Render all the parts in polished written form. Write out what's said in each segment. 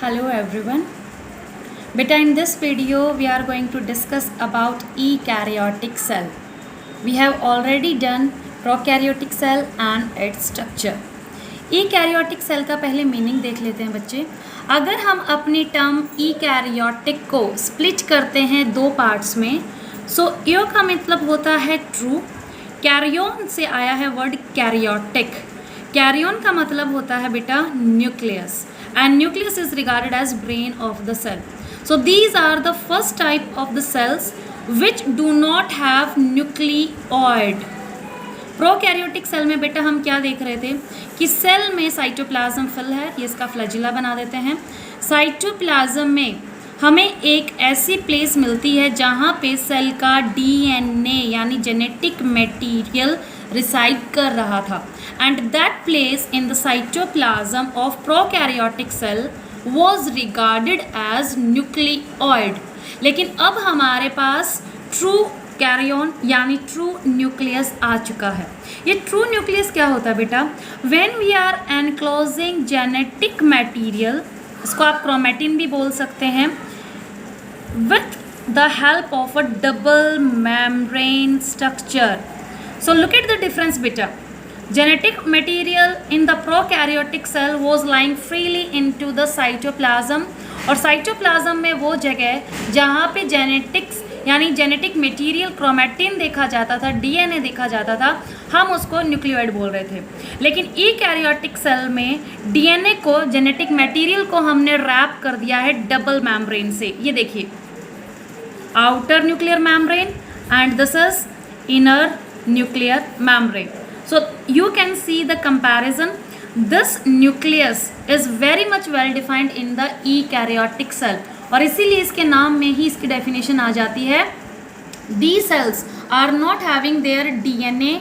Hello everyone. Beta, in this video we are going to discuss about eukaryotic cell. We have already done prokaryotic cell and its structure. eukaryotic cell का पहले meaning देख लेते हैं बच्चे. अगर हम अपनी टर्म eukaryotic को स्प्लिट करते हैं दो पार्ट्स में, सो यो का मतलब होता है ट्रू. कैरियन से आया है वर्ड कैरियोटिक. कैरियन का मतलब होता है बेटा nucleus, and nucleus is regarded as brain of the cell. So these are the first type of the cells which do not have nucleoid. Prokaryotic cell में बेटा हम क्या देख रहे थे कि सेल में साइटोप्लाज्म फिल है, ये इसका फ्लैजिला बना देते हैं. साइटोप्लाज्म में हमें एक ऐसी प्लेस मिलती है जहाँ पे सेल का डीएनए यानी जेनेटिक मटेरियल रिसाइड कर रहा था, and that place in the cytoplasm of prokaryotic cell was regarded as nucleoid. लेकिन अब हमारे पास ट्रू कैरियन यानी ट्रू न्यूक्लियस आ चुका है. ये ट्रू न्यूक्लियस क्या होता है बेटा? When we are enclosing genetic material, इसको आप क्रोमेटिन भी बोल सकते हैं, with the help of a double membrane structure. So look at the difference beta. Genetic material in the prokaryotic cell was lying freely into the cytoplasm. और cytoplasm में वो जगह जहाँ पे जेनेटिक्स यानी जेनेटिक मटेरियल क्रोमेटिन देखा जाता था, डीएनए देखा जाता था, हम उसको न्यूक्लियोइड बोल रहे थे. लेकिन यूकैरियोटिक सेल में डीएनए को, जेनेटिक मटेरियल को हमने रैप कर दिया है डबल मेम्ब्रेन से. ये देखिए, outer nuclear membrane and this is inner nuclear membrane. So you can see the comparison. This nucleus is very much well defined in the eukaryotic cell, और इसीलिए इसके नाम में ही इसकी डेफिनेशन आ जाती है. These cells are not having their DNA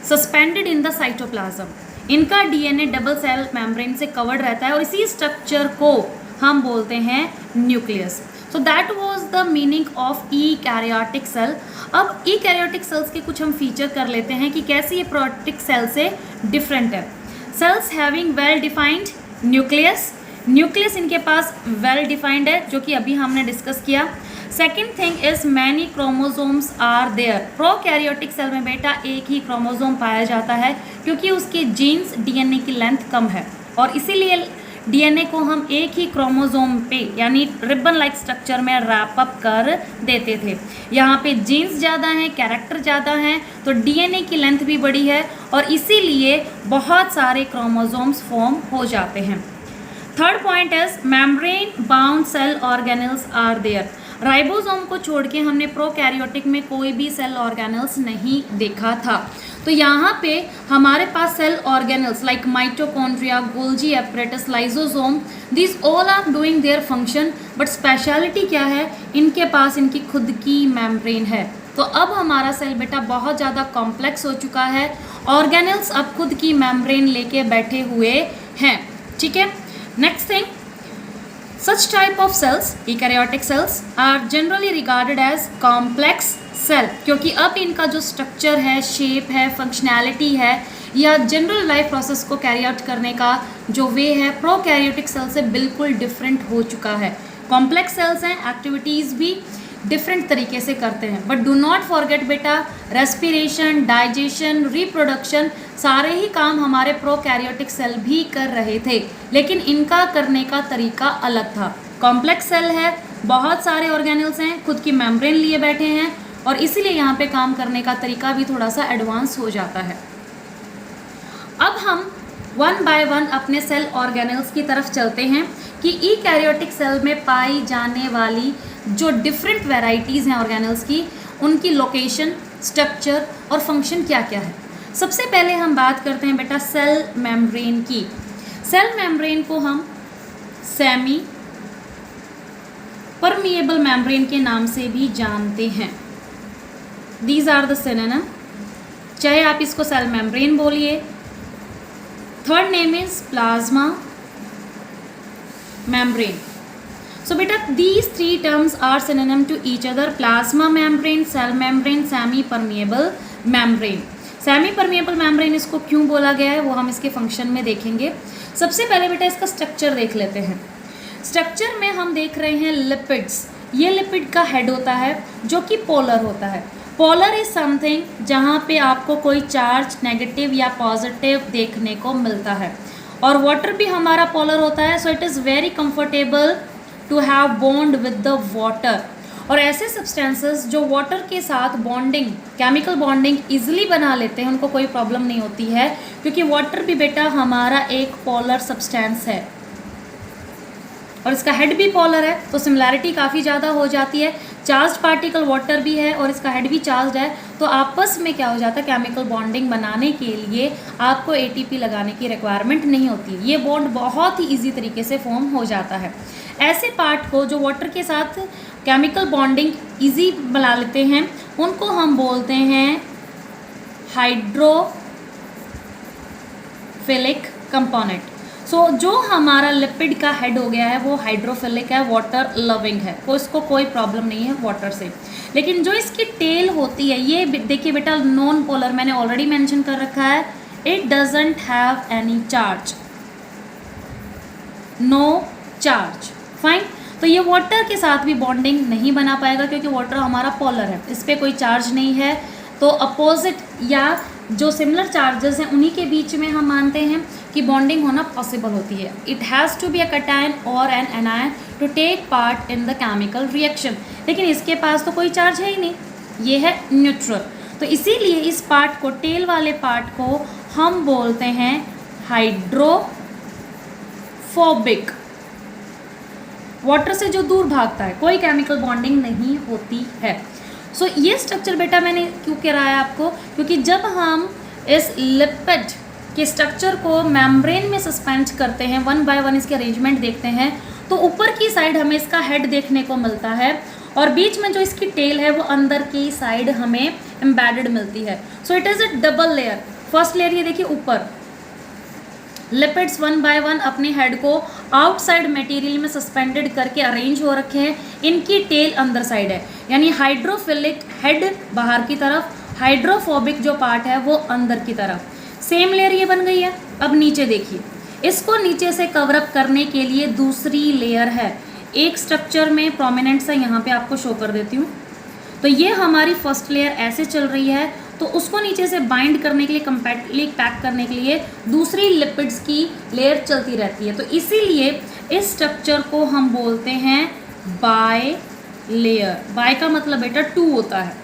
suspended in the cytoplasm. इनका DNA double cell membrane से कवर्ड रहता है और इसी स्ट्रक्चर को हम बोलते हैं nucleus. So that was the meaning of eukaryotic cell. अब eukaryotic cells के कुछ हम फीचर कर लेते हैं कि कैसे ये प्रोकैरियोटिक सेल से डिफरेंट है. Sales having well defined nucleus. Nucleus इनके पास वेल डिफाइंड है, जो कि अभी हमने डिस्कस किया. Second thing is many chromosomes are there. Prokaryotic cell में बेटा एक ही क्रोमोसोम पाया जाता है क्योंकि उसके जीन्स डीएनए की लेंथ कम है, और इसीलिए डीएनए को हम एक ही क्रोमोसोम पे यानी रिबन लाइक स्ट्रक्चर में रैप अप कर देते थे. यहाँ पे जीन्स ज़्यादा हैं, कैरेक्टर ज़्यादा हैं, तो डीएनए की लेंथ भी बड़ी है और इसीलिए बहुत सारे क्रोमोसोम्स फॉर्म हो जाते हैं. Third point is membrane bound cell organelles are there. Ribosome को छोड़ के हमने प्रोकैरियोटिक में कोई भी सेल ऑर्गेनल्स नहीं देखा था. तो यहाँ पे हमारे पास cell organelles like mitochondria, Golgi apparatus, lysosome, this all are doing their function. But speciality क्या है? इनके पास इनकी खुद की मेम्ब्रेन है. तो अब हमारा सेल बेटा बहुत ज़्यादा कॉम्प्लेक्स हो चुका है. ऑर्गेनल्स अब खुद की मेम्ब्रेन लेके बैठे हुए हैं. ठीक है. Next thing, such type of cells, eukaryotic cells, are generally regarded as complex cell, क्योंकि अब इनका जो स्ट्रक्चर है, शेप है, फंक्शनैलिटी है या जनरल लाइफ प्रोसेस को कैरी आउट करने का जो वे है, प्रोकैरियोटिक सेल से बिल्कुल डिफरेंट हो चुका है. कॉम्प्लेक्स सेल्स हैं, एक्टिविटीज़ भी डिफरेंट तरीके से करते हैं. बट डू नॉट फॉरगेट बेटा, रेस्पिरेशन, डाइजेशन, रिप्रोडक्शन, सारे ही काम हमारे प्रोकैरियोटिक सेल भी कर रहे थे, लेकिन इनका करने का तरीका अलग था. कॉम्प्लेक्स सेल है, बहुत सारे ऑर्गेनल्स हैं, खुद की मेम्ब्रेन लिए बैठे हैं, और इसीलिए यहाँ पे काम करने का तरीका भी थोड़ा सा एडवांस हो जाता है. अब हम वन बाय वन अपने सेल ऑर्गेनल्स की तरफ चलते हैं कि यूकैरियोटिक सेल में पाई जाने वाली जो डिफरेंट वेराइटीज़ हैं ऑर्गेनल्स की, उनकी लोकेशन, स्ट्रक्चर और फंक्शन क्या क्या है. सबसे पहले हम बात करते हैं बेटा सेल मेम्ब्रेन की. सेल मेम्ब्रेन को हम सेमी परमिएबल मेम्ब्रेन के नाम से भी जानते हैं. These are the synonym. चाहे आप इसको सेल मेम्ब्रेन बोलिए. Third name is plasma membrane. So beta, these three terms are synonym to each other: plasma membrane, cell membrane, semi-permeable membrane. Semi-permeable membrane इसको क्यों बोला गया है वो हम इसके फंक्शन में देखेंगे. सबसे पहले बेटा इसका स्ट्रक्चर देख लेते हैं. स्ट्रक्चर में हम देख रहे हैं लिपिड्स। ये लिपिड का हेड होता है जो कि पोलर होता है। पोलर इज समथिंग जहाँ पे आपको कोई चार्ज नेगेटिव या पॉजिटिव देखने को मिलता है, और वाटर भी हमारा पोलर होता है। So it is very comfortable to have bond with the water. और ऐसे सब्सटेंसेस जो वाटर के साथ बॉन्डिंग, केमिकल बॉन्डिंग इजीली बना लेते हैं, उनको कोई प्रॉब्लम नहीं होती है, क्योंकि वाटर भी बेटा हमारा एक पोलर सब्सटेंस है और इसका हेड भी पोलर है, तो सिमिलैरिटी काफ़ी ज़्यादा हो जाती है। चार्ज पार्टिकल वाटर भी है और इसका हेड भी चार्ज है, तो आपस में क्या हो जाता है, केमिकल बॉन्डिंग बनाने के लिए आपको एटीपी लगाने की रिक्वायरमेंट नहीं होती। ये बॉन्ड बहुत ही ईजी तरीके से फॉर्म हो जाता है। ऐसे पार्ट को जो वाटर के साथ केमिकल बॉन्डिंग ईजी बना लेते हैं, उनको हम बोलते हैं हाइड्रोफिलिक कंपोनेंट। सो जो हमारा लिपिड का हेड हो गया है वो हाइड्रोफिलिक है, वाटर लविंग है, तो इसको कोई प्रॉब्लम नहीं है वाटर से। लेकिन जो इसकी टेल होती है, ये देखिए बेटा नॉन पोलर, मैंने ऑलरेडी मेंशन कर रखा है, it doesn't have any charge, no charge, fine. तो ये वाटर के साथ भी बॉन्डिंग नहीं बना पाएगा क्योंकि वाटर हमारा पोलर है, इस पर कोई चार्ज नहीं है। तो अपोजिट या जो सिमिलर चार्जेस हैं उन्हीं के बीच में हम मानते हैं कि बॉन्डिंग होना पॉसिबल होती है। It has to be a cation और an anion to take part in the chemical reaction. लेकिन इसके पास तो कोई चार्ज है ही नहीं, ये है न्यूट्रल। तो इसीलिए इस पार्ट को, टेल वाले पार्ट को हम बोलते हैं हाइड्रोफोबिक। वाटर से जो दूर भागता है, कोई केमिकल बॉन्डिंग नहीं होती है। सो ये स्ट्रक्चर बेटा मैंने क्यों कराया आपको, क्योंकि जब हम इस लिपिड के स्ट्रक्चर को मेम्ब्रेन में सस्पेंड करते हैं, वन बाय वन इसके अरेंजमेंट देखते हैं, तो ऊपर की साइड हमें इसका हेड देखने को मिलता है और बीच में जो इसकी टेल है वो अंदर की साइड हमें एम्बेडेड मिलती है। So it is a double layer. First layer ये देखिए ऊपर, लिपिड्स वन बाय वन अपने हेड को आउटसाइड मटेरियल में सस्पेंडेड करके अरेंज हो रखे हैं, इनकी टेल अंदर साइड है, यानी हाइड्रोफिलिक हेड बाहर की तरफ, हाइड्रोफोबिक जो पार्ट है वो अंदर की तरफ। सेम लेयर ये बन गई है। अब नीचे देखिए, इसको नीचे से कवर अप करने के लिए दूसरी लेयर है, एक स्ट्रक्चर में प्रोमिनेंट सा यहाँ पे आपको शो कर देती हूँ। तो ये हमारी फर्स्ट लेयर ऐसे चल रही है, तो उसको नीचे से बाइंड करने के लिए, कंपैक्टली पैक करने के लिए दूसरी लिपिड्स की लेयर चलती रहती है। तो इसीलिए इस स्ट्रक्चर को हम बोलते हैं बाय लेयर। बाय का मतलब बेटा टू होता है।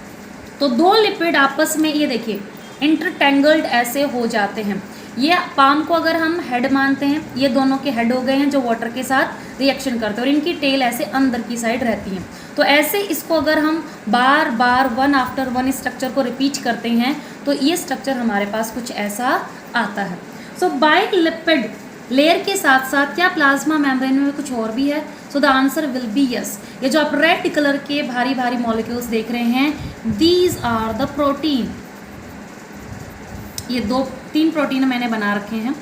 तो दो लिपिड आपस में ये देखिए इंटरटेंगल्ड ऐसे हो जाते हैं। ये पाम को अगर हम हेड मानते हैं, ये दोनों के हेड हो गए हैं जो वाटर के साथ रिएक्शन करते हैं, और इनकी टेल ऐसे अंदर की साइड रहती है। तो ऐसे इसको अगर हम बार बार वन आफ्टर वन इस स्ट्रक्चर को रिपीट करते हैं तो ये स्ट्रक्चर हमारे पास कुछ ऐसा आता है। सो बाय लिपिड लेयर के साथ साथ क्या प्लाज्मा मेम्ब्रेन में कुछ और भी है? So the answer will be yes. ये जो आप रेड कलर के भारी भारी मॉलिक्यूल्स देख रहे हैं, दीज आर द प्रोटीन। ये 2-3 प्रोटीन मैंने बना रखे हैं।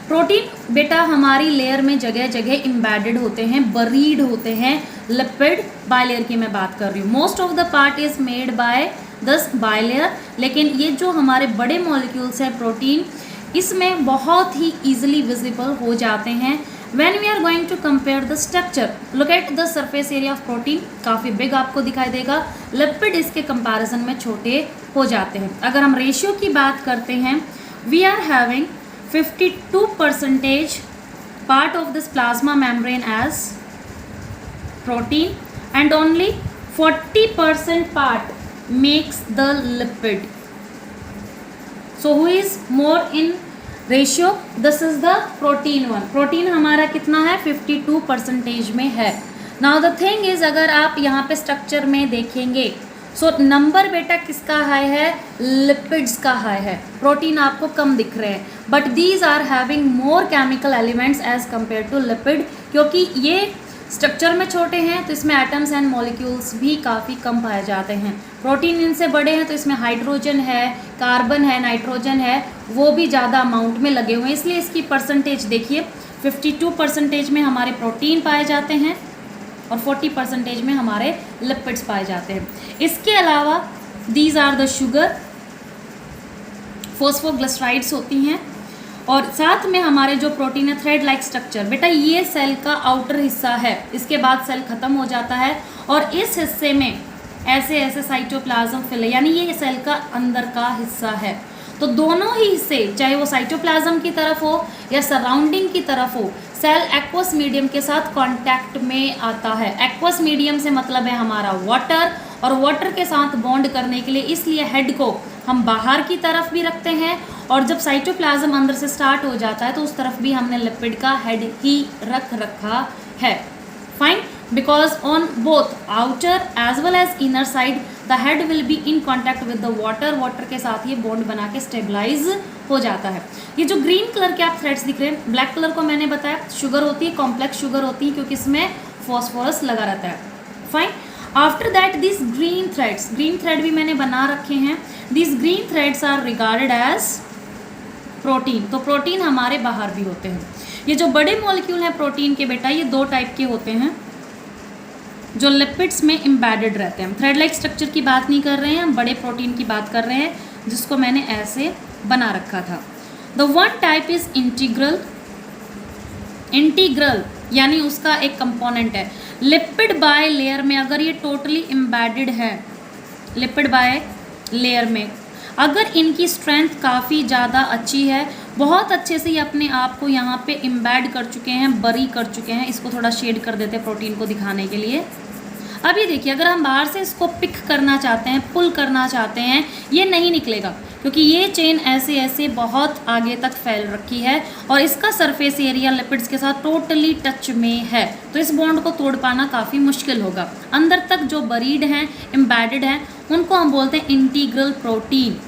प्रोटीन बेटा हमारी लेयर में जगह जगह इम्बेडेड होते हैं, बरीड होते हैं। लिपिड बायलेयर की मैं बात कर रही हूँ। Most of the part is made by this bilayer, लेकिन ये जो हमारे बड़े मॉलिक्यूल्स हैं प्रोटीन, इसमें बहुत ही ईजिली विजिबल हो जाते हैं। When we are going to compare the structure, look at the surface area of protein, काफ़ी बिग आपको दिखाई देगा। लिपिड इसके कंपैरिजन में छोटे हो जाते हैं। अगर हम रेशियो की बात करते हैं, we are having 52% part of this plasma membrane as protein and only 40% part makes the lipid. So who is more in ratio? This is the protein one. Protein हमारा कितना है? 52% में है। नाउ द थिंग इज, अगर आप यहाँ पे structure में देखेंगे, सो नंबर बेटा किसका हाई है? लिपिड्स का हाई है। प्रोटीन आपको कम दिख रहे हैं, but these are having more chemical elements as compare to lipid, क्योंकि ये स्ट्रक्चर में छोटे हैं तो इसमें एटम्स एंड मॉलिक्यूल्स भी काफ़ी कम पाए जाते हैं। प्रोटीन इनसे बड़े हैं तो इसमें हाइड्रोजन है, कार्बन है, नाइट्रोजन है, वो भी ज़्यादा अमाउंट में लगे हुए हैं। इसलिए इसकी परसेंटेज देखिए, 52% में हमारे प्रोटीन पाए जाते हैं और 40% में हमारे लिपिड्स पाए जाते हैं। इसके अलावा these are the sugar, phosphoglycerides होती हैं, और साथ में हमारे जो प्रोटीन है थ्रेड लाइक स्ट्रक्चर। बेटा ये सेल का आउटर हिस्सा है, इसके बाद सेल खत्म हो जाता है और इस हिस्से में ऐसे ऐसे साइटोप्लाज्म फिल है, यानी ये सेल का अंदर का हिस्सा है। तो दोनों ही हिस्से, चाहे वो साइटोप्लाज्म की तरफ हो या सराउंडिंग की तरफ हो, सेल एक्वस मीडियम के साथ कांटेक्ट में आता है। एक्वस मीडियम से मतलब है हमारा वाटर, और वाटर के साथ बॉन्ड करने के लिए इसलिए हेड को हम बाहर की तरफ भी रखते हैं, और जब साइटोप्लाज्म अंदर से स्टार्ट हो जाता है तो उस तरफ भी हमने लिपिड का हेड ही रख रखा है। Fine, because on both outer as well as inner side the head will be in contact with the water, water के साथ ये बॉन्ड बना के स्टेबलाइज हो जाता है। ये जो ग्रीन कलर के आप थ्रेड्स दिख रहे हैं, ब्लैक कलर को मैंने बताया शुगर होती है, कॉम्प्लेक्स शुगर होती है, क्योंकि इसमें फॉस्फोरस लगा रहता है। Fine, after that this green threads, green thread भी मैंने बना रखे हैं। This green threads are regarded as protein. तो प्रोटीन हमारे बाहर भी होते हैं। ये जो बड़े मॉलिक्यूल हैं प्रोटीन के बेटा, ये दो टाइप के होते हैं जो लिपिड्स में एम्बेडेड रहते हैं। थ्रेड लाइक स्ट्रक्चर की बात नहीं कर रहे हैं, हम बड़े प्रोटीन की बात कर रहे हैं, जिसको मैंने ऐसे बना रखा था। The one type is integral. Integral यानी उसका एक कंपोनेंट है। लिपिड बाय लेयर में अगर ये टोटली एम्बेडेड है, लिपिड बाय लेयर में अगर इनकी स्ट्रेंथ काफ़ी ज़्यादा अच्छी है, बहुत अच्छे से ये अपने आप को यहाँ पे एम्बेड कर चुके हैं, बरी कर चुके हैं। इसको थोड़ा शेड कर देते हैं प्रोटीन को दिखाने के लिए। अब ये देखिए, अगर हम बाहर से इसको पिक करना चाहते हैं, पुल करना चाहते हैं, ये नहीं निकलेगा, क्योंकि ये चेन ऐसे ऐसे बहुत आगे तक फैल रखी है और इसका सरफेस एरिया लिपिड्स के साथ टोटली टच में है। तो इस बॉन्ड को तोड़ पाना काफ़ी मुश्किल होगा। अंदर तक जो बरीड हैं, एम्बेडेड हैं, उनको हम बोलते हैं integral protein.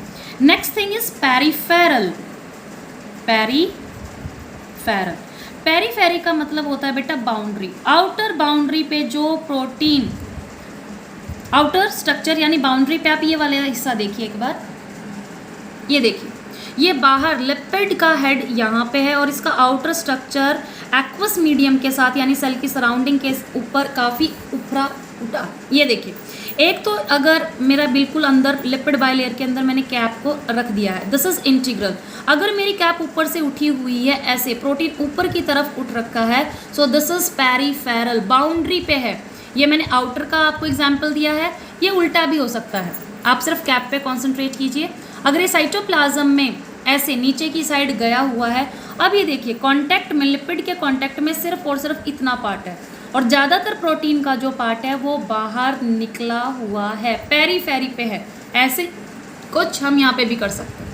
Next thing is peripheral. Peripheral, periphery का मतलब होता है बेटा बाउंड्री। आउटर बाउंड्री पे जो प्रोटीन, आउटर स्ट्रक्चर यानी बाउंड्री पे आप ये वाला हिस्सा देखिए एक बार, ये देखिए, ये बाहर लिपिड का हेड यहाँ पे है और इसका आउटर स्ट्रक्चर एक्वस मीडियम के साथ यानी सेल की सराउंडिंग के ऊपर काफ़ी ऊपरा उठा। ये देखिए, एक तो अगर मेरा बिल्कुल अंदर लिपिड बायलेयर के अंदर मैंने कैप को रख दिया है, दिस इज इंटीग्रल। अगर मेरी कैप ऊपर से उठी हुई है, ऐसे प्रोटीन ऊपर की तरफ उठ रखा है, so this is peripheral, boundary पे है। ये मैंने आउटर का आपको एग्जाम्पल दिया है, ये उल्टा भी हो सकता है, आप सिर्फ कैप पे कॉन्सेंट्रेट कीजिए। अगर ये साइटोप्लाज्म में ऐसे नीचे की साइड गया हुआ है, अब ये देखिए कांटेक्ट में, लिपिड के कांटेक्ट में सिर्फ और सिर्फ इतना पार्ट है और ज़्यादातर प्रोटीन का जो पार्ट है वो बाहर निकला हुआ है, पेरीफेरी पे है। ऐसे कुछ हम यहाँ पे भी कर सकते हैं।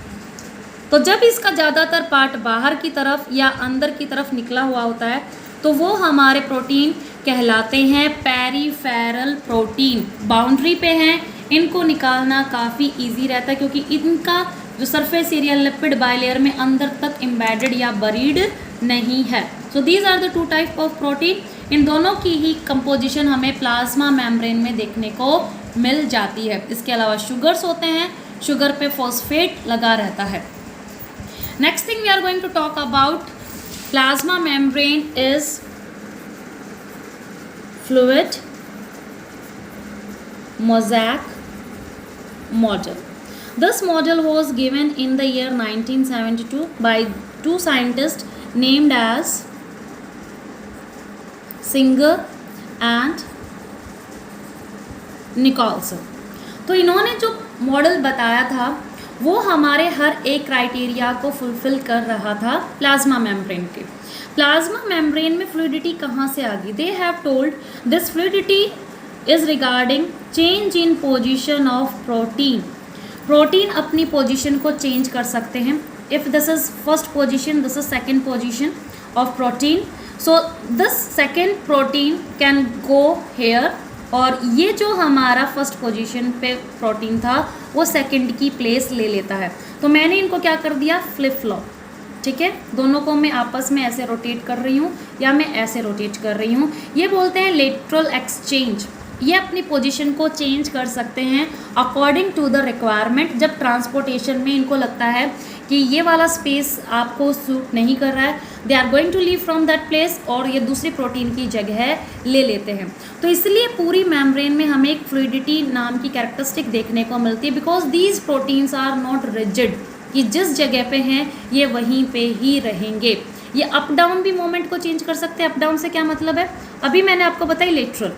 तो जब इसका ज़्यादातर पार्ट बाहर की तरफ या अंदर की तरफ निकला हुआ होता है तो वो हमारे प्रोटीन कहलाते हैं पेरीफेरल प्रोटीन। बाउंड्री पे हैं, इनको निकालना काफ़ी इजी रहता है क्योंकि इनका जो सरफेस एरिया लिपिड बायलेयर में अंदर तक एम्बेडेड या बरीड नहीं है। So these are the two type of protein. इन दोनों की ही कंपोजिशन हमें प्लाज्मा मेम्ब्रेन में देखने को मिल जाती है। इसके अलावा शुगर्स होते हैं, शुगर पे फॉस्फेट लगा रहता है। Next thing we are going to talk about plasma membrane is fluid mosaic model. This model was given in the year 1972 by two scientists named as Singer and Nicholson. तो इन्होंने जो model बताया था वो हमारे हर एक क्राइटेरिया को fulfil कर रहा था प्लाज्मा मेम्ब्रेन के। प्लाज्मा मेम्ब्रेन में फ्लूइडिटी कहाँ से आ गई? They have told this fluidity is regarding change in position of protein. Protein अपनी पोजिशन को चेंज कर सकते हैं। If this is first position, this is second position of protein, so this second protein can go here और ये जो हमारा first position पे प्रोटीन था वो सेकंड की प्लेस ले लेता है। तो मैंने इनको क्या कर दिया, फ्लिप फ्लॉप, ठीक है, दोनों को मैं आपस में ऐसे रोटेट कर रही हूँ या मैं ऐसे रोटेट कर रही हूँ। ये बोलते हैं लेटरल एक्सचेंज। ये अपनी पोजीशन को चेंज कर सकते हैं अकॉर्डिंग टू द रिक्वायरमेंट। जब ट्रांसपोर्टेशन में इनको लगता है कि ये वाला स्पेस आपको सूट नहीं कर रहा है, they are going to leave from that place और ये दूसरी प्रोटीन की जगह ले लेते हैं। तो इसलिए पूरी मेम्ब्रेन में हमें एक फ्लूइडिटी नाम की कैरेक्टरिस्टिक देखने को मिलती है, because these proteins are not rigid, कि जिस जगह पे हैं ये वहीं पे ही रहेंगे। ये अप डाउन भी मोमेंट को चेंज कर सकते हैं। अप डाउन से क्या मतलब है, अभी मैंने आपको बताई लेटरल,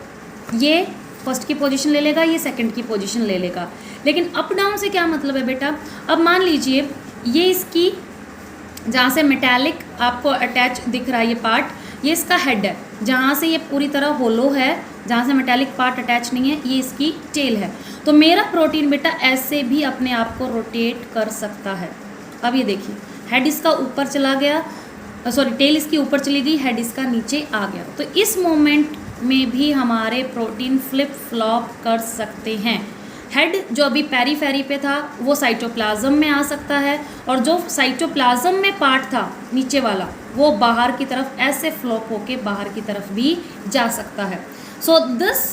ये फर्स्ट की पोजीशन ले लेगा, ये सेकंड की पोजीशन ले लेगा। लेकिन अप डाउन से क्या मतलब है बेटा, अब मान लीजिए ये इसकी जहाँ से मेटालिक आपको अटैच दिख रहा है ये पार्ट, ये इसका हेड है, जहाँ से ये पूरी तरह होलो है, जहाँ से मेटालिक पार्ट अटैच नहीं है, ये इसकी टेल है। तो मेरा प्रोटीन बेटा ऐसे भी अपने आप को रोटेट कर सकता है। अब ये देखिए, हेड इसका ऊपर चला गया, सॉरी टेल इसकी ऊपर चली गई, हेड इसका नीचे आ गया। तो इस मोमेंट में भी हमारे प्रोटीन फ्लिप फ्लॉप कर सकते हैं। हेड जो अभी पेरीफेरी पे था वो साइटोप्लाज्म में आ सकता है, और जो साइटोप्लाज्म में पार्ट था नीचे वाला वो बाहर की तरफ ऐसे फ्लॉप होके बाहर की तरफ भी जा सकता है। So this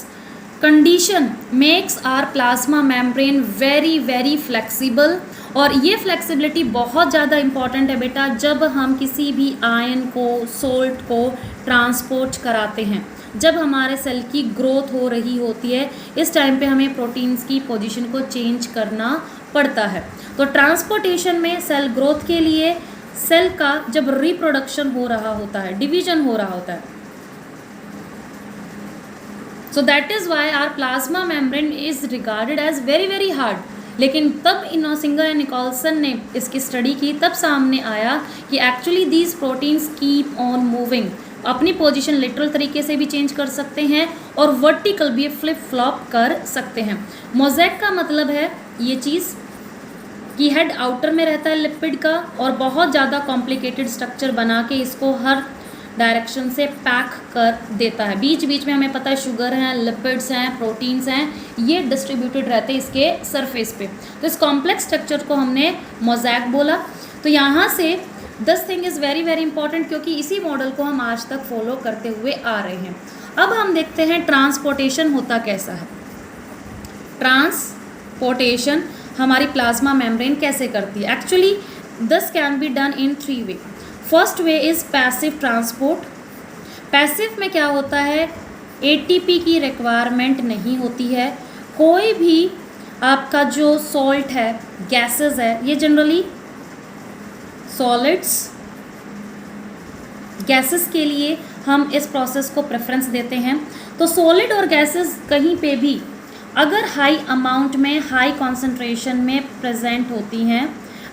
condition makes our plasma membrane very very flexible, और ये फ्लेक्सिबिलिटी बहुत ज़्यादा इम्पॉर्टेंट है बेटा जब हम किसी भी आयन को, सोल्ट को ट्रांसपोर्ट कराते हैं। जब हमारे सेल की ग्रोथ हो रही होती है, इस टाइम पे हमें प्रोटीन्स की पोजीशन को चेंज करना पड़ता है। तो ट्रांसपोर्टेशन में सेल ग्रोथ के लिए सेल का जब रिप्रोडक्शन हो रहा होता है, डिवीजन हो रहा होता है, so that is why our plasma membrane is regarded as very very hard. लेकिन तब सिंगर एंड निकोलसन ने इसकी स्टडी की, तब सामने आया कि actually these proteins keep on moving, अपनी पोजीशन लिटरल तरीके से भी चेंज कर सकते हैं और वर्टिकल भी फ्लिप फ्लॉप कर सकते हैं। मोज़ेक का मतलब है ये चीज़ कि हेड आउटर में रहता है लिपिड का, और बहुत ज़्यादा कॉम्प्लिकेटेड स्ट्रक्चर बना के इसको हर डायरेक्शन से पैक कर देता है। बीच बीच में हमें पता है शुगर हैं, लिपिड्स हैं, प्रोटीन्स हैं, ये डिस्ट्रीब्यूटेड रहते हैं इसके सरफेस पे। तो इस कॉम्प्लेक्स स्ट्रक्चर को हमने मोज़ेक बोला। तो यहाँ से this thing is very very important, क्योंकि इसी मॉडल को हम आज तक फॉलो करते हुए आ रहे हैं। अब हम देखते हैं ट्रांसपोर्टेशन होता कैसा है। ट्रांसपोर्टेशन हमारी प्लाज्मा मेम्ब्रेन कैसे करती है। Actually this can be done in 3 way. First way is passive transport. Passive में क्या होता है, एटीपी की रिक्वायरमेंट नहीं होती है। कोई भी आपका जो सॉल्ट है, गैसेस है, ये जनरली सॉलिड्स, गैसेस के लिए हम इस प्रोसेस को प्रेफरेंस देते हैं। तो सॉलिड और गैसेस कहीं पे भी अगर हाई अमाउंट में, हाई कॉन्सेंट्रेशन में प्रेजेंट होती हैं,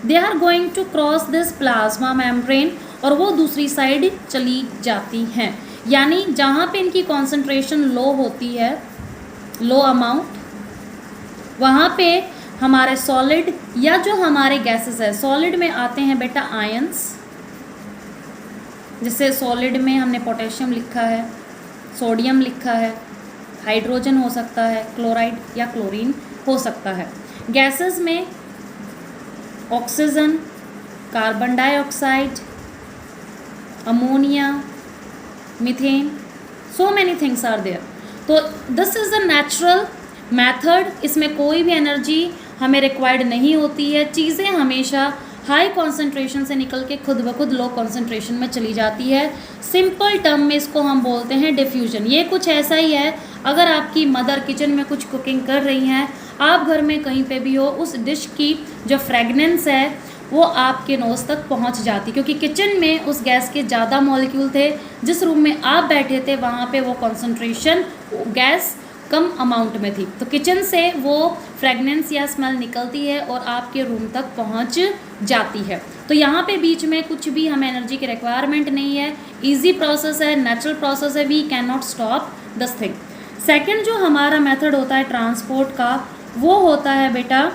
they are going to cross this plasma membrane, और वो दूसरी साइड चली जाती हैं। यानी जहाँ पे इनकी कॉन्सेंट्रेशन लो होती है, लो अमाउंट, वहाँ पे हमारे सॉलिड या जो हमारे गैसेस है, सॉलिड में आते हैं बेटा आयंस, जैसे सॉलिड में हमने पोटेशियम लिखा है, सोडियम लिखा है, हाइड्रोजन हो सकता है, क्लोराइड या क्लोरीन हो सकता है। गैसेस में oxygen, carbon dioxide, ammonia, methane, so many things are there. तो this is the natural method, इसमें कोई भी एनर्जी हमें रिक्वायर्ड नहीं होती है। चीज़ें हमेशा हाई कॉन्सेंट्रेशन से निकल के खुद ब खुद लो कॉन्सेंट्रेशन में चली जाती है। सिंपल टर्म में इसको हम बोलते हैं डिफ्यूजन। ये कुछ ऐसा ही है, अगर आपकी मदर किचन में कुछ कुकिंग कर रही हैं, आप घर में कहीं पे भी हो, उस डिश की जो फ्रेगनेंस है वो आपके नोज़ तक पहुंच जाती, क्योंकि किचन में उस गैस के ज़्यादा मॉलिक्यूल थे। जिस रूम में आप बैठे थे वहाँ पे वो कॉन्सेंट्रेशन, गैस कम अमाउंट में थी, तो किचन से वो फ्रेगनेंस या स्मेल निकलती है और आपके रूम तक पहुंच जाती है। तो यहाँ पे बीच में कुछ भी हमें एनर्जी की रिक्वायरमेंट नहीं है, इजी प्रोसेस है, नेचुरल प्रोसेस है, we can not stop this thing. Second जो हमारा मेथड होता है ट्रांसपोर्ट का, वो होता है बेटा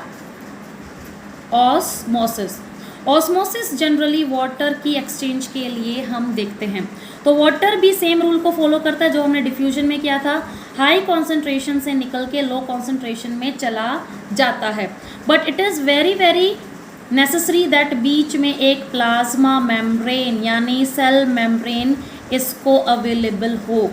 ऑस्मोसिस। ऑस्मोसिस जनरली वाटर की एक्सचेंज के लिए हम देखते हैं। तो वाटर भी सेम रूल को फॉलो करता है जो हमने डिफ्यूजन में किया था, हाई कॉन्सेंट्रेशन से निकल के लो कॉन्सेंट्रेशन में चला जाता है। But it is very very necessary that बीच में एक प्लाज्मा मेम्ब्रेन यानी सेल मेम्ब्रेन इसको अवेलेबल हो।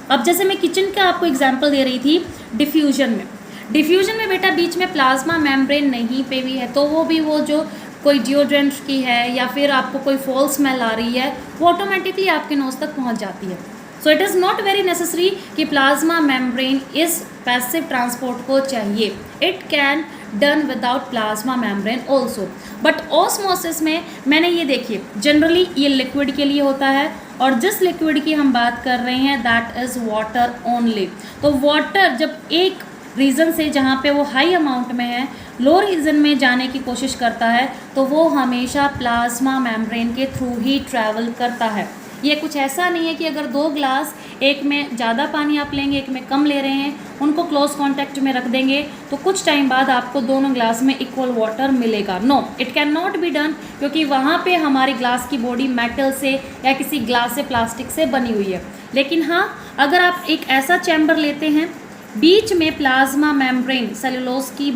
अब जैसे मैं किचन का आपको एग्जांपल दे रही थी, डिफ्यूजन में बेटा बीच में प्लाज्मा मेम्ब्रेन नहीं पे भी है, तो वो भी वो जो कोई डिओड्रेंट की है या फिर आपको कोई फॉल स्मेल आ रही है, वो ऑटोमेटिकली आपके नोज़ तक पहुंच जाती है। So it is not very necessary कि प्लाज्मा मेम्ब्रेन इस पैसिव ट्रांसपोर्ट को चाहिए। It can done without plasma membrane also. But osmosis में मैंने ये देखिए जनरली ये लिक्विड के लिए होता है, और जिस लिक्विड की हम बात कर रहे हैं दैट इज़ वाटर ओनली। तो वाटर जब एक रीज़न से जहाँ पे वो हाई अमाउंट में है लो रीजन में जाने की कोशिश करता है, तो वो हमेशा प्लाज्मा मेम्ब्रेन के थ्रू ही ट्रैवल करता है। ये कुछ ऐसा नहीं है कि अगर 2 ग्लास एक में ज़्यादा पानी आप लेंगे एक में कम ले रहे हैं, उनको क्लोज कॉन्टैक्ट में रख देंगे तो कुछ टाइम बाद आपको दोनों ग्लास में इक्वल वाटर मिलेगा। No, it can not be done, क्योंकि वहाँ पे हमारी ग्लास की बॉडी मेटल से या किसी ग्लास से प्लास्टिक से बनी हुई है। लेकिन हाँ, अगर आप एक ऐसा चैम्बर लेते हैं बीच में प्लाज्मा मेम्ब्रेन सेलुलोज की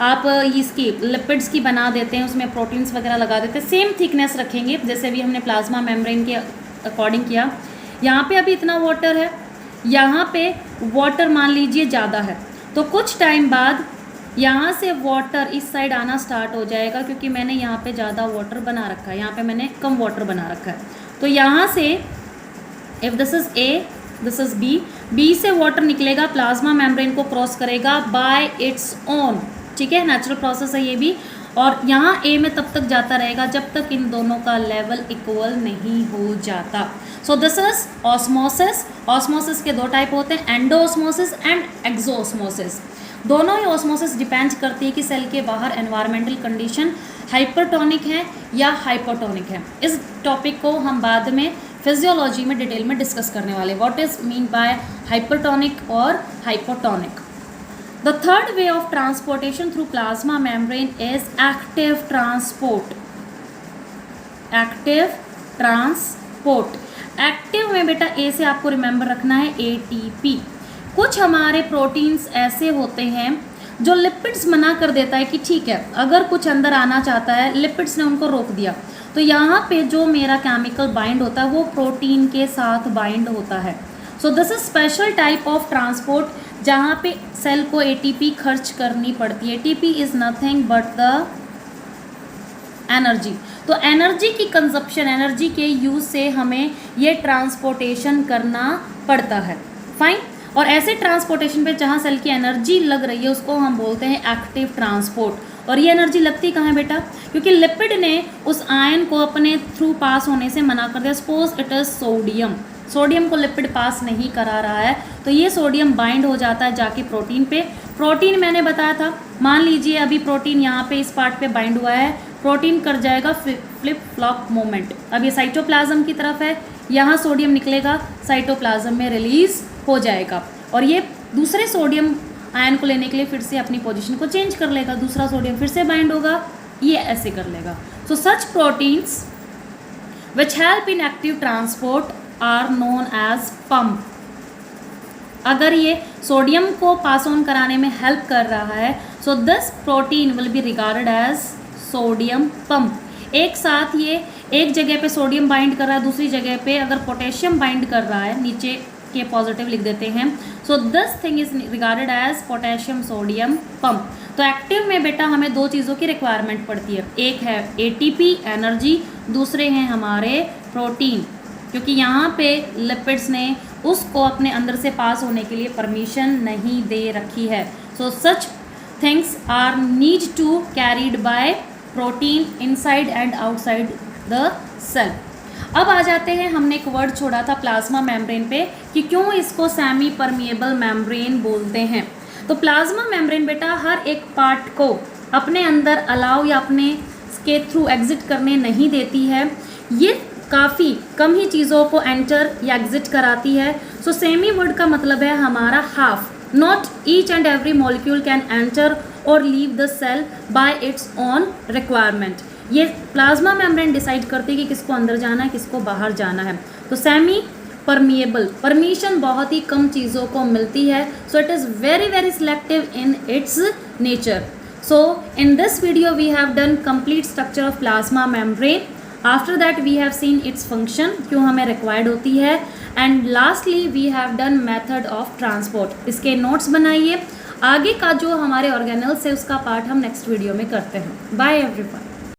आप इसकी लिपिड्स की बना देते हैं, उसमें प्रोटीन्स वगैरह लगा देते हैं, सेम थिकनेस रखेंगे जैसे भी हमने प्लाज्मा मेम्ब्रेन के अकॉर्डिंग किया। यहाँ पे अभी इतना वाटर है, यहाँ पे वाटर मान लीजिए ज़्यादा है, तो कुछ टाइम बाद यहाँ से वाटर इस साइड आना स्टार्ट हो जाएगा, क्योंकि मैंने यहाँ पे ज़्यादा वाटर बना रखा है, यहाँ पे मैंने कम वाटर बना रखा है। तो यहाँ से if this is A this is B से वाटर निकलेगा, प्लाज्मा मेम्ब्रेन को क्रॉस करेगा बाय इट्स ओन, ठीक है, नेचुरल प्रोसेस है ये भी। और यहाँ ए में तब तक जाता रहेगा जब तक इन दोनों का लेवल इक्वल नहीं हो जाता। So this is osmosis. Osmosis के 2 टाइप होते हैं, एंडोऑस्मोसिस एंड एक्सोऑस्मोसिस। दोनों ही ऑस्मोसिस डिपेंड करती है कि सेल के बाहर एनवायरमेंटल कंडीशन हाइपरटोनिक है या हाइपोटोनिक है। इस टॉपिक को हम बाद में फिजियोलॉजी में डिटेल में डिस्कस करने वाले, what is mean by hypertonic और hypotonic. The third way of transportation through plasma membrane is active transport. Active transport, active में बेटा ए से आपको रिमेंबर रखना है एटीपी। कुछ हमारे प्रोटीन्स ऐसे होते हैं जो लिपिड्स मना कर देता है कि ठीक है अगर कुछ अंदर आना चाहता है, लिपिड्स ने उनको रोक दिया, तो यहाँ पे जो मेरा केमिकल बाइंड होता है वो प्रोटीन के साथ बाइंड होता है। So this is special type of transport जहाँ पे सेल को एटीपी खर्च करनी पड़ती है। ATP is nothing but the energy. तो एनर्जी की कंजप्शन, एनर्जी के यूज से हमें ये ट्रांसपोर्टेशन करना पड़ता है। फाइन। और ऐसे ट्रांसपोर्टेशन पे जहाँ सेल की एनर्जी लग रही है उसको हम बोलते हैं एक्टिव ट्रांसपोर्ट। और ये एनर्जी लगती कहाँ है बेटा, क्योंकि लिपिड ने उस आयन को अपने थ्रू पास होने से मना कर दिया। Suppose it is sodium, sodium को लिपिड पास नहीं करा रहा है, तो ये सोडियम बाइंड हो जाता है जाके प्रोटीन पे। प्रोटीन मैंने बताया था, मान लीजिए अभी प्रोटीन यहाँ पे इस पार्ट पे बाइंड हुआ है, प्रोटीन कर जाएगा फ्लिप फ्लॉप मोमेंट। अब ये साइटोप्लाज्म की तरफ है, यहाँ सोडियम निकलेगा, साइटोप्लाज्म में रिलीज हो जाएगा, और ये दूसरे सोडियम आयन को लेने के लिए फिर से अपनी पोजीशन को चेंज कर लेगा, दूसरा सोडियम फिर से बाइंड होगा, ये ऐसे कर लेगा। So such proteins which help in active transport are known as pump. अगर ये सोडियम को पास ऑन कराने में हेल्प कर रहा है, so this protein will be regarded as sodium pump. एक साथ ये एक जगह पे सोडियम बाइंड कर रहा है, दूसरी जगह पे अगर पोटेशियम बाइंड कर रहा है, नीचे के पॉजिटिव लिख देते हैं। So this thing is regarded as potassium sodium pump. तो एक्टिव में बेटा हमें 2 चीज़ों की रिक्वायरमेंट पड़ती है, एक है एटीपी एनर्जी, दूसरे हैं हमारे प्रोटीन, क्योंकि यहाँ पे लिपिड्स ने उसको अपने अंदर से पास होने के लिए परमिशन नहीं दे रखी है। So such things are need to carried by protein inside and outside the cell. अब आ जाते हैं, हमने एक वर्ड छोड़ा था प्लाज्मा मेम्ब्रेन पे कि क्यों इसको सेमी परमिएबल मेम्ब्रेन बोलते हैं। तो प्लाज्मा मेम्ब्रेन बेटा हर एक पार्ट को अपने अंदर अलाउ या अपने के थ्रू एग्जिट करने नहीं देती है, ये काफ़ी कम ही चीज़ों को एंटर या एग्जिट कराती है। सो सेमी वर्ड का मतलब है हमारा half, not each and every molecule can enter और leave the cell by its own requirement. ये प्लाज्मा मेम्ब्रेन डिसाइड करती है कि किसको अंदर जाना है, किसको बाहर जाना है। तो सेमी परमिएबल, परमिशन बहुत ही कम चीज़ों को मिलती है। So it is very very selective in its nature. So in this video we have done complete structure of plasma membrane. After that we have seen its function, क्यों हमें required होती है, and lastly we have done method of transport. इसके notes बनाइए, आगे का जो हमारे ऑर्गेनल्स है उसका पार्ट हम नेक्स्ट वीडियो में करते हैं। Bye everyone.